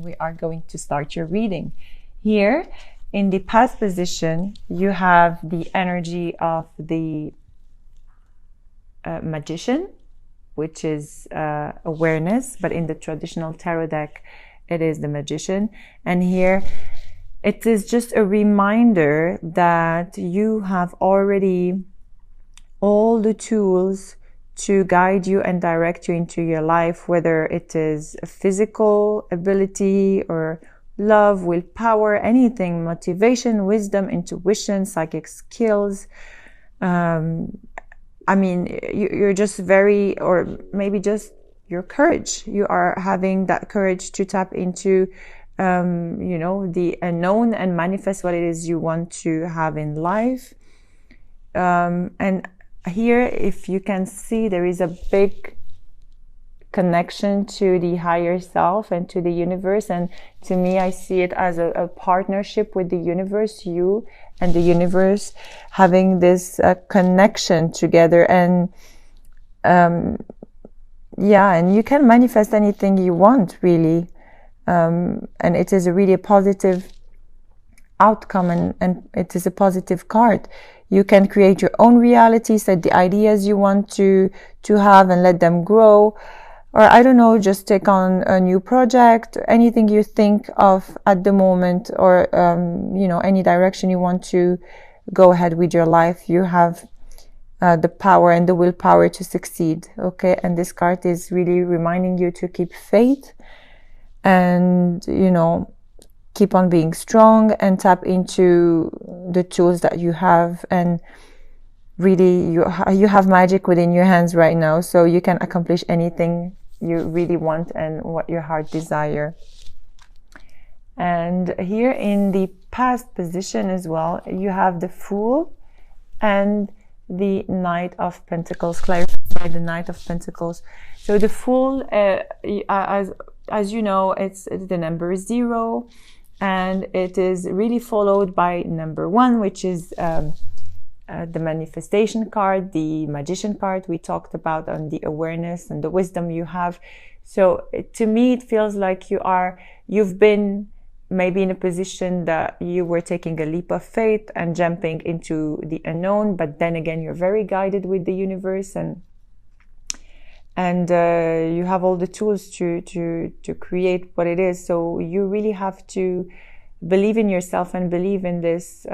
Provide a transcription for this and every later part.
we are going to start your reading. Here in the past position, you have the energy of the magician, which is awareness, but in the traditional tarot deck, it is the magician. And here it is just a reminder that you have already all the tools to guide you and direct you into your life, whether it is a physical ability or love, willpower, anything, motivation, wisdom, intuition, psychic skills. I mean, you're just very, or maybe just your courage. You are having that courage to tap into, you know, the unknown and manifest what it is you want to have in life. And here, if you can see, there is a big connection to the higher self and to the universe. And to me, I see it as a partnership with the universe, you and the universe having this connection together. And yeah, and you can manifest anything you want, really. And it is a really positive outcome, and it is a positive card. You can create your own reality, set the ideas you want to have and let them grow. Or I don't know, just take on a new project, anything you think of at the moment, or, you know, any direction you want to go ahead with your life. You have the power and the willpower to succeed. Okay. And this card is really reminding you to keep faith and, you know, keep on being strong and tap into the tools that you have. And really, you have magic within your hands right now, so you can accomplish anything you really want and what your heart desire. And here in the past position as well, you have the Fool and the Knight of Pentacles. Clarify the Knight of Pentacles. So the Fool, as you know, it's the number 0, and it is really followed by number 1, which is the manifestation card, the magician card we talked about, on the awareness and the wisdom you have. So to me, it feels like you've been maybe in a position that you were taking a leap of faith and jumping into the unknown, but then again, you're very guided with the universe, and you have all the tools to create what it is. So you really have to believe in yourself and believe in this,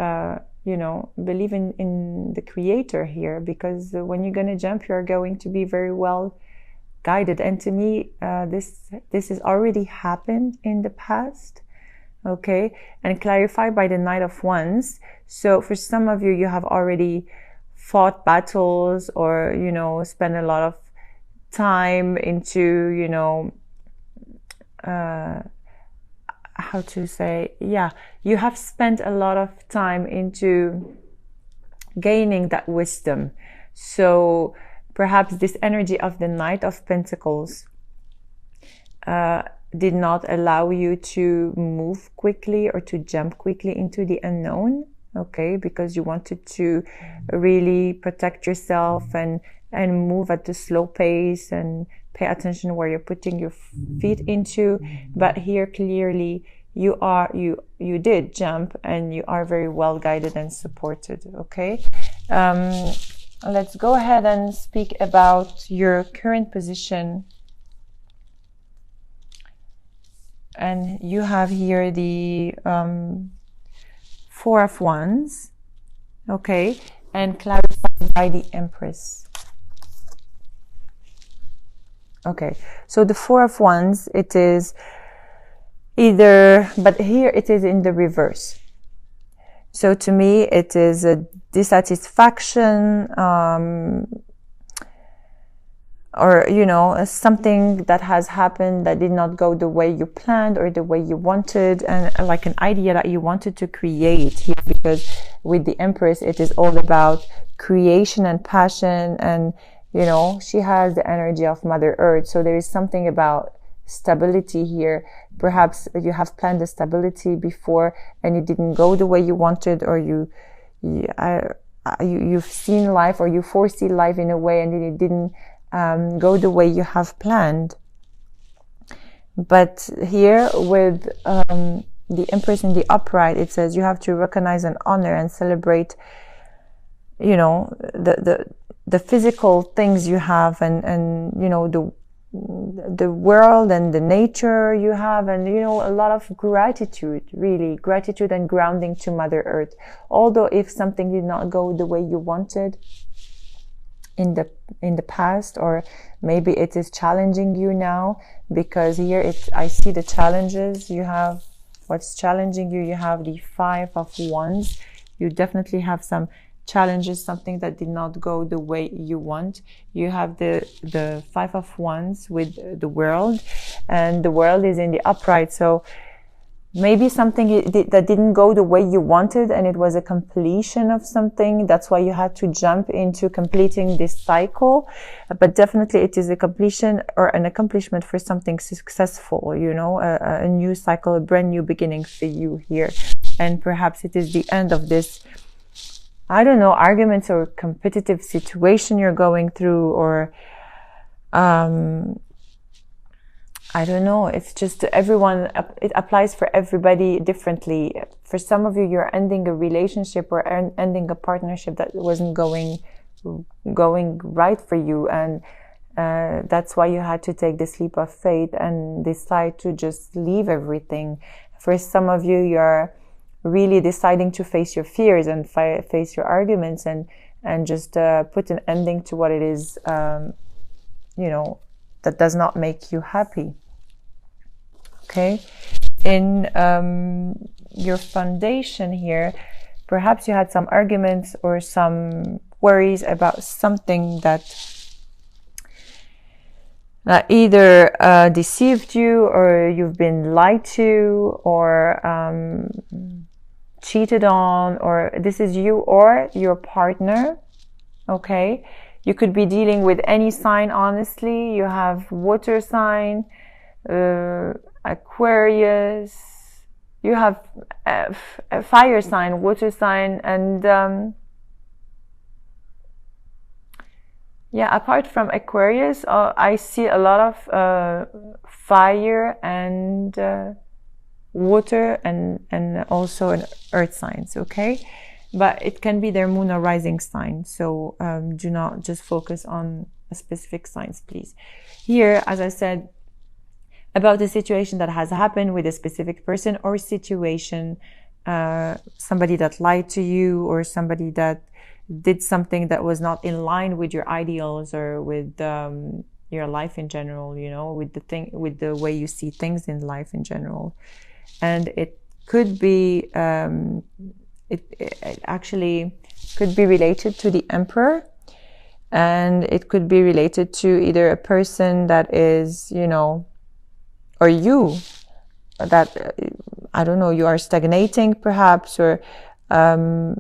you know, believe in the creator here, because when you're going to jump, you're going to be very well guided. And to me, this has already happened in the past. Okay. And clarify by the Knight of Wands. So for some of you, you have already fought battles, or, you know, spent a lot of time into, you know, how to say, yeah, you have spent a lot of time into gaining that wisdom. So perhaps this energy of the Knight of Pentacles did not allow you to move quickly or to jump quickly into the unknown. Okay, because you wanted to really protect yourself and move at a slow pace and pay attention where you're putting your feet into. But here clearly you did jump, and you are very well guided and supported. Okay. Let's go ahead and speak about your current position. And you have here the 4 of Wands. Okay. And clarified by the Empress. Okay, so the 4 of Wands, it is either, but here it is in the reverse. So to me, it is a dissatisfaction, or, you know, something that has happened that did not go the way you planned or the way you wanted, and like an idea that you wanted to create here, because with the Empress, it is all about creation and passion, and, you know, she has the energy of Mother Earth. So there is something about stability here. Perhaps you have planned the stability before and it didn't go the way you wanted, or you've seen life, or you foresee life in a way and it didn't go the way you have planned. But here with the Empress in the upright, it says you have to recognize and honor and celebrate, you know, the physical things you have, and you know, the world and the nature you have, and you know, a lot of gratitude, really gratitude and grounding to Mother Earth. Although if something did not go the way you wanted in the past, or maybe it is challenging you now, because here I see the challenges you have. What's challenging you? You have the Five of Wands. You definitely have some challenges, something that did not go the way you want. You have the Five of Wands with the World, and the World is in the upright. So maybe something that didn't go the way you wanted, and it was a completion of something. That's why you had to jump into completing this cycle. But definitely it is a completion or an accomplishment for something successful, you know, a new cycle, a brand new beginning for you here. And perhaps it is the end of this, I don't know, arguments or competitive situation you're going through, or I don't know. It's just everyone, it applies for everybody differently. For some of you, you're ending a relationship or ending a partnership that wasn't going right for you. And that's why you had to take this leap of faith and decide to just leave everything. For some of you, you're really deciding to face your fears and face your arguments, and just put an ending to what it is, you know, that does not make you happy. Okay, in your foundation here, perhaps you had some arguments or some worries about something that either deceived you, or you've been lied to, or cheated on, or this is you or your partner. Okay, you could be dealing with any sign, honestly. You have water sign, Aquarius, you have a fire sign, water sign, and yeah, apart from Aquarius, I see a lot of fire and water, and also an earth signs. Okay, but it can be their moon or rising sign, so do not just focus on a specific signs, please. Here, as I said, about the situation that has happened with a specific person or situation, somebody that lied to you, or somebody that did something that was not in line with your ideals, or with your life in general, you know, with the way you see things in life in general. And it could be, it actually could be related to the Emperor, and it could be related to either a person that is, you know, or you, that, I don't know, you are stagnating perhaps, or I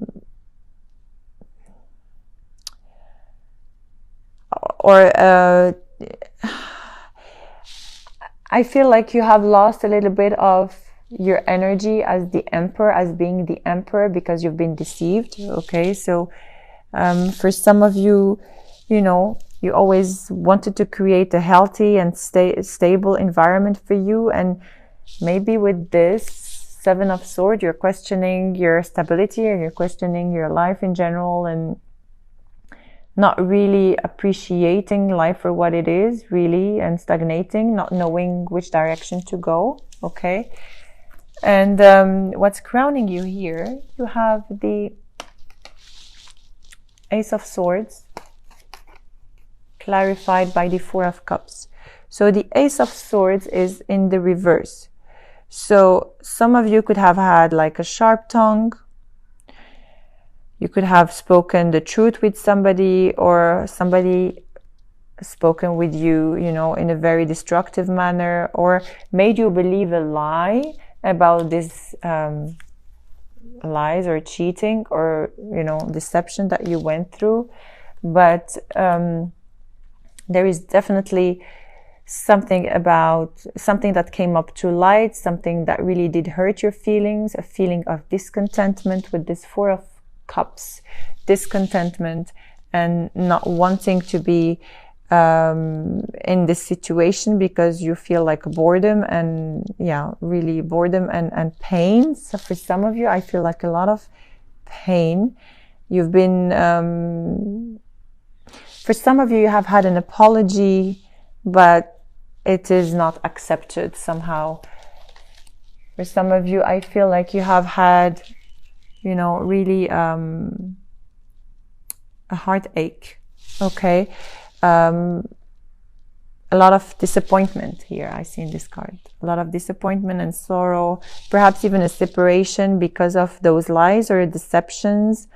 feel like you have lost a little bit of your energy as the Emperor, as being the Emperor, because you've been deceived. Okay, so for some of you, you know, you always wanted to create a healthy and stable environment for you, and maybe with this Seven of Swords, you're questioning your stability, and you're questioning your life in general, and not really appreciating life for what it is, really, and stagnating, not knowing which direction to go. Okay, and what's crowning you here? You have the Ace of Swords, clarified by the Four of Cups. So the Ace of Swords is in the reverse. So some of you could have had like a sharp tongue. You could have spoken the truth with somebody, or somebody spoken with you, you know, in a very destructive manner, or made you believe a lie about this lies or cheating, or, you know, deception that you went through. But there is definitely something that came up to light, something that really did hurt your feelings, a feeling of discontentment with this Four of Cups, discontentment, and not wanting to be in this situation because you feel like boredom and really boredom and pain. So for some of you, I feel like a lot of pain. You've been, for some of you have had an apology, but it is not accepted somehow. For some of you, I feel like you have had, really a heartache. Okay. A lot of disappointment here I see in this card. A lot of disappointment and sorrow, perhaps even a separation because of those lies or deceptions.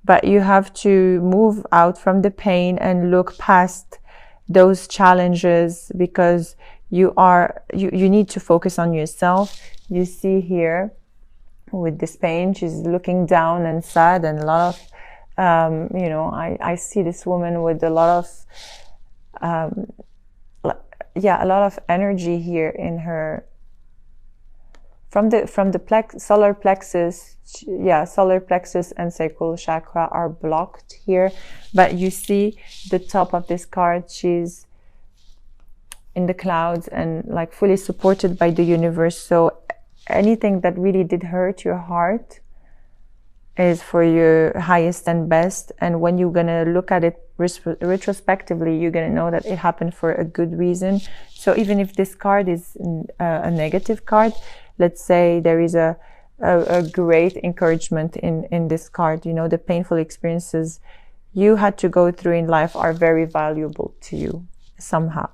But you have to move out from the pain and look past those challenges because you need to focus on yourself. You see here with this pain, she's looking down and sad, and a lot of I see this woman with a lot of a lot of energy here in her from the solar plexus. Solar plexus and sacral chakra are blocked here, but you see the top of this card, she's in the clouds and like fully supported by the universe. So anything that really did hurt your heart is for your highest and best. And when you're gonna look at it retrospectively, you're gonna know that it happened for a good reason. So even if this card is a negative card, let's say there is a great encouragement in this card. The painful experiences you had to go through in life are very valuable to you somehow.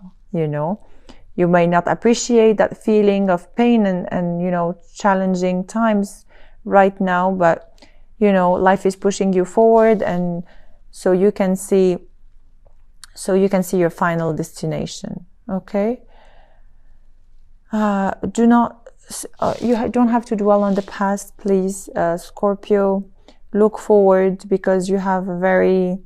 You may not appreciate that feeling of pain and challenging times right now, but life is pushing you forward, and so you can see your final destination. Okay. You don't have to dwell on the past, please, Scorpio. Look forward, because you have a very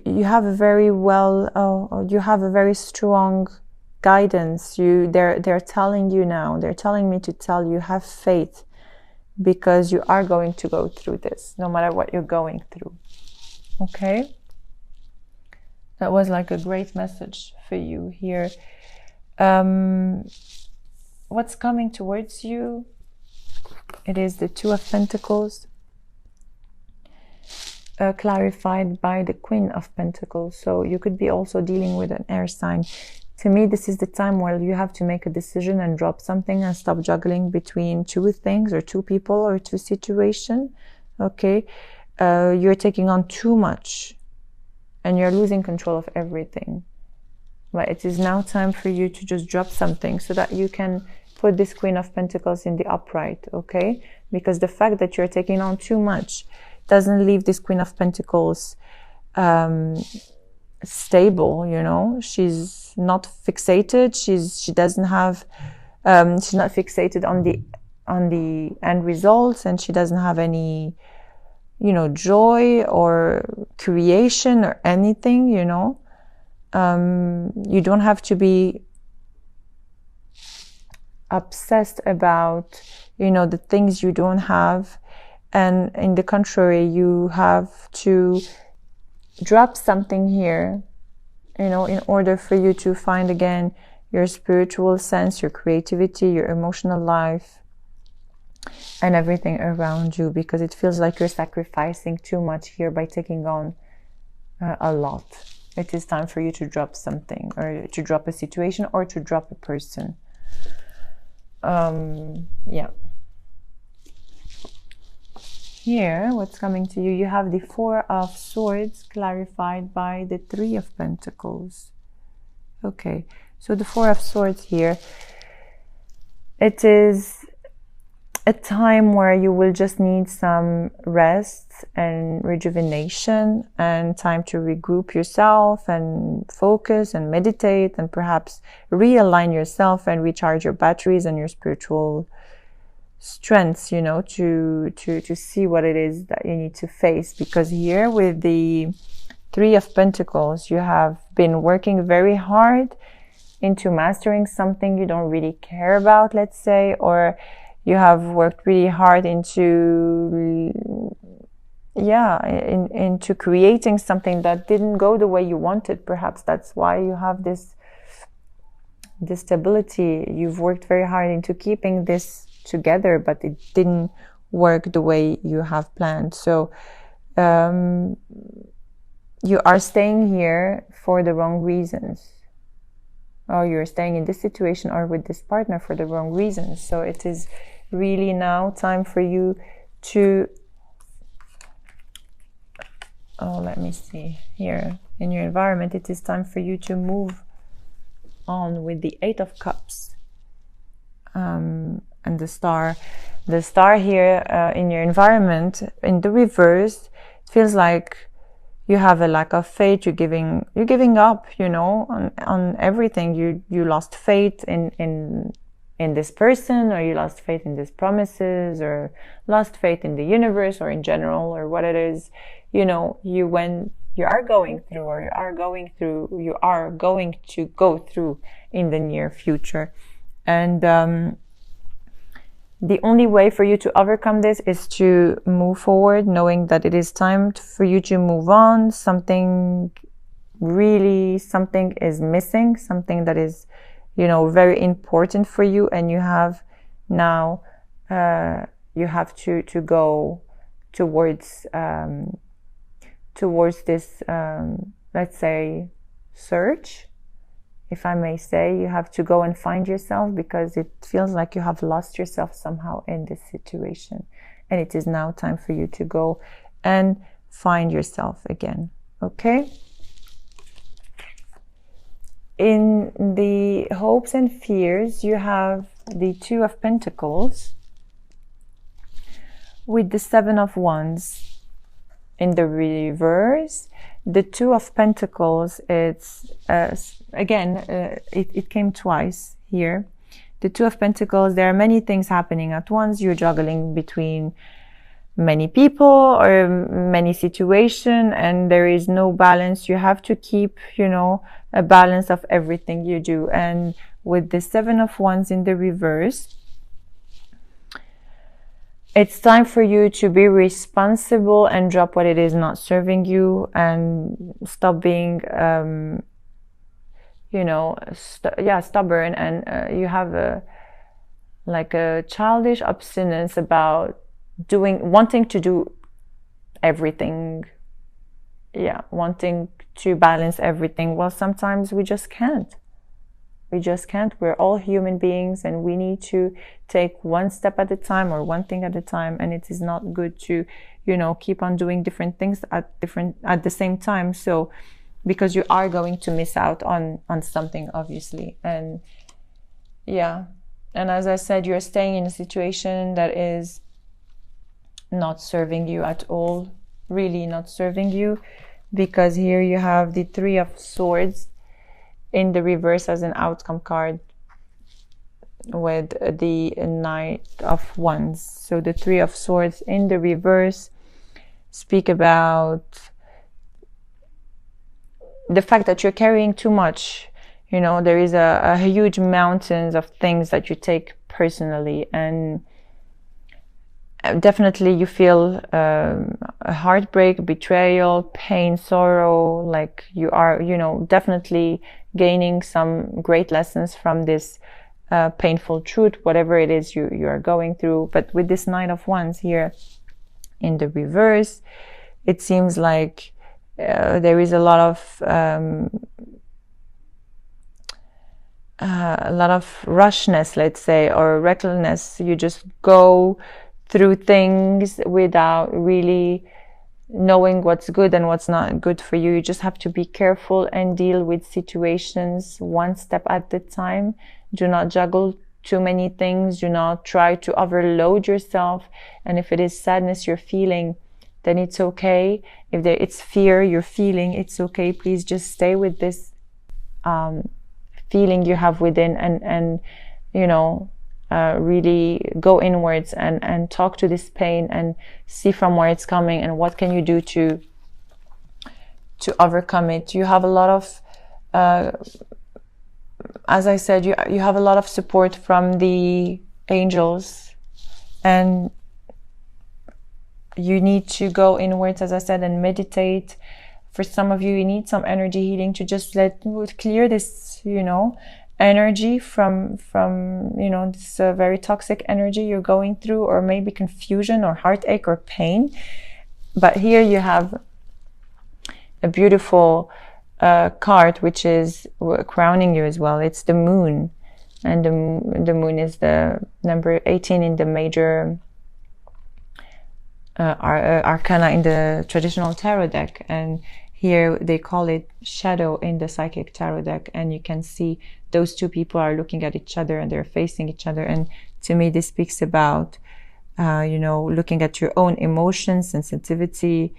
you have a very strong guidance. They're telling you now, they're telling me to tell you, have faith, because you are going to go through this no matter what you're going through. Okay, that was like a great message for you here. What's coming towards you? It is the Two of Pentacles, clarified by the Queen of Pentacles. So you could be also dealing with an air sign. To me, this is the time where you have to make a decision and drop something and stop juggling between two things or two people or two situations. Okay, you're taking on too much and you're losing control of everything. But it is now time for you to just drop something so that you can put this Queen of Pentacles in the upright. Okay, because the fact that you're taking on too much doesn't leave this Queen of Pentacles stable. She's not fixated. She doesn't have she's not fixated on the end results, and she doesn't have any joy or creation or anything. You don't have to be obsessed about the things you don't have, and in the contrary, you have to drop something here, in order for you to find again your spiritual sense, your creativity, your emotional life, and everything around you, because it feels like you're sacrificing too much here by taking on a lot. It is time for you to drop something, or to drop a situation, or to drop a person. Here, what's coming to you? You have the Four of Swords, clarified by the Three of Pentacles. Okay, so the Four of Swords here, it is a time where you will just need some rest and rejuvenation, and time to regroup yourself and focus and meditate, and perhaps realign yourself and recharge your batteries and your spiritual strengths, to see what it is that you need to face. Because here with the Three of Pentacles, you have been working very hard into mastering something you don't really care about, let's say, or you have worked really hard into yeah, into creating something that didn't go the way you wanted. Perhaps that's why you have this stability. You've worked very hard into keeping this together, but it didn't work the way you have planned. So you are staying here for the wrong reasons, or you're staying in this situation or with this partner for the wrong reasons. So it is really now time for you to, let me see here, in your environment, it is time for you to move on with the Eight of Cups and the star. The star here in your environment, in the reverse, it feels like you have a lack of faith. You're giving up, on everything. You lost faith in this person, or you lost faith in these promises, or lost faith in the universe, or in general, or what it is. You are going through, or you are going to go through in the near future. And the only way for you to overcome this is to move forward, knowing that it is time for you to move on. Something is missing, something that is, very important for you. And you have now, you have to go towards this, let's say, search, if I may say. You have to go and find yourself, because it feels like you have lost yourself somehow in this situation. And it is now time for you to go and find yourself again. Okay? In the hopes and fears, you have the Two of Pentacles with the Seven of Wands in the reverse. The Two of Pentacles, it's it came twice here. The Two of Pentacles, there are many things happening at once. You're juggling between many people or many situations, and there is no balance. You have to keep, a balance of everything you do. And with the Seven of Wands in the reverse, it's time for you to be responsible and drop what it is not serving you, and stop being, stubborn. And you have a childish obstinance about wanting to do everything. Yeah, wanting to balance everything. Well, sometimes we just can't. We're all human beings, and we need to take one step at a time, or one thing at a time. And it is not good to, keep on doing different things at the same time. So, because you are going to miss out on something, obviously. And yeah. And as I said, you're staying in a situation that is not serving you at all, really not serving you, because here you have the Three of Swords in the reverse as an outcome card, with the Knight of Wands. So the Three of Swords in the reverse speak about the fact that you're carrying too much. There is a huge mountains of things that you take personally, and definitely you feel a heartbreak, betrayal, pain, sorrow, like you are, definitely gaining some great lessons from this painful truth, whatever it is you are going through. But with this Knight of Wands here in the reverse, it seems like there is a lot of rushness, let's say, or recklessness. You just go through things without really knowing what's good and what's not good for you. You just have to be careful and deal with situations one step at a time. Do not juggle too many things. Do not try to overload yourself. And if it is sadness you're feeling, then it's okay. If it's fear you're feeling, it's okay. Please just stay with this feeling you have within, and really go inwards and talk to this pain and see from where it's coming, and what can you do to overcome it. You have a lot of, as I said, you have a lot of support from the angels, and you need to go inwards, as I said, and meditate. For some of you, you need some energy healing to just clear this, you know, energy from you know, this very toxic energy you're going through, or maybe confusion or heartache or pain. But here you have a beautiful card which is crowning you as well. It's the moon, and the moon is the number 18 in the major arcana in the traditional tarot deck, and here they call it shadow in the psychic tarot deck. And you can see those two people are looking at each other and they're facing each other. And to me, this speaks about you know, looking at your own emotions, sensitivity,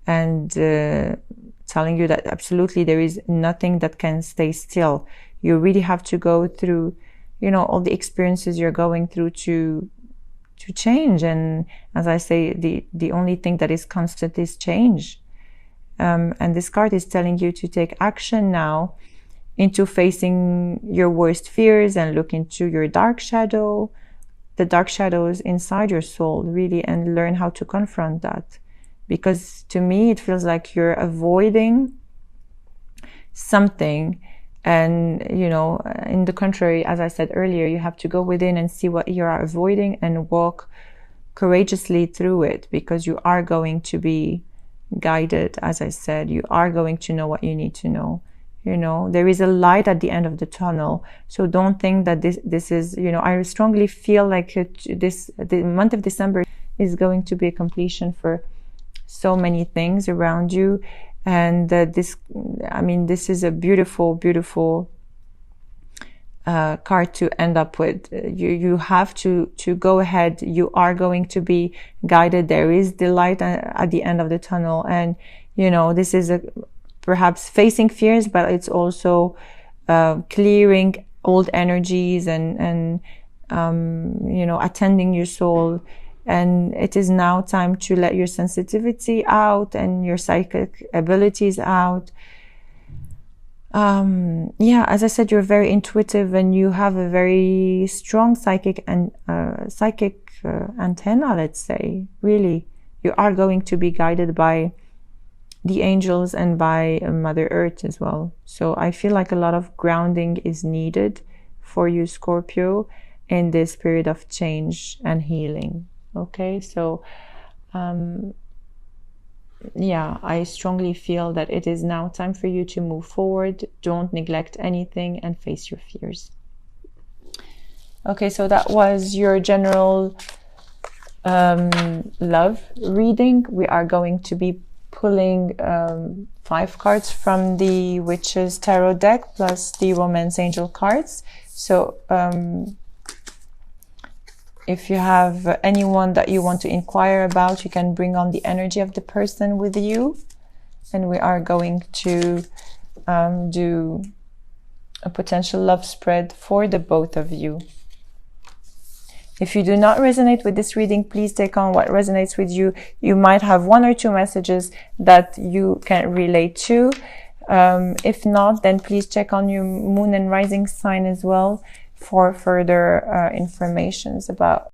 and telling you that absolutely there is nothing that can stay still. You really have to go through, you know, all the experiences you're going through to change. And as I say, the only thing that is constant is change. And this card is telling you to take action now into facing your worst fears and look into your dark shadow, the dark shadows inside your soul, really, and learn how to confront that. Because to me, it feels like you're avoiding something. And, you know, in the contrary, as I said earlier, you have to go within and see what you are avoiding and walk courageously through it, because you are going to be guided. As I said, you are going to know what you need to know. You know, there is a light at the end of the tunnel. So don't think that this is, you know, I strongly feel like the month of December is going to be a completion for so many things around you. And this is a beautiful, beautiful card to end up with. You have to go ahead. You are going to be guided. There is the light at the end of the tunnel. And, you know, this is perhaps facing fears, but it's also clearing old energies and you know, attending your soul. And it is now time to let your sensitivity out and your psychic abilities out. Yeah, as I said, you're very intuitive and you have a very strong psychic and antenna, let's say. Really, you are going to be guided by the angels and by Mother Earth as well. So I feel like a lot of grounding is needed for you, Scorpio, in this period of change and healing. Okay, so yeah, I strongly feel that it is now time for you to move forward. Don't neglect anything and face your fears. Okay, so that was your general love reading. We are going to be pulling 5 cards from the Witches Tarot deck plus the Romance Angel cards. So if you have anyone that you want to inquire about, you can bring on the energy of the person with you. And we are going to do a potential love spread for the both of you. If you do not resonate with this reading, please take on what resonates with you. You might have 1 or 2 messages that you can relate to. If not, then please check on your moon and rising sign as well for further informations about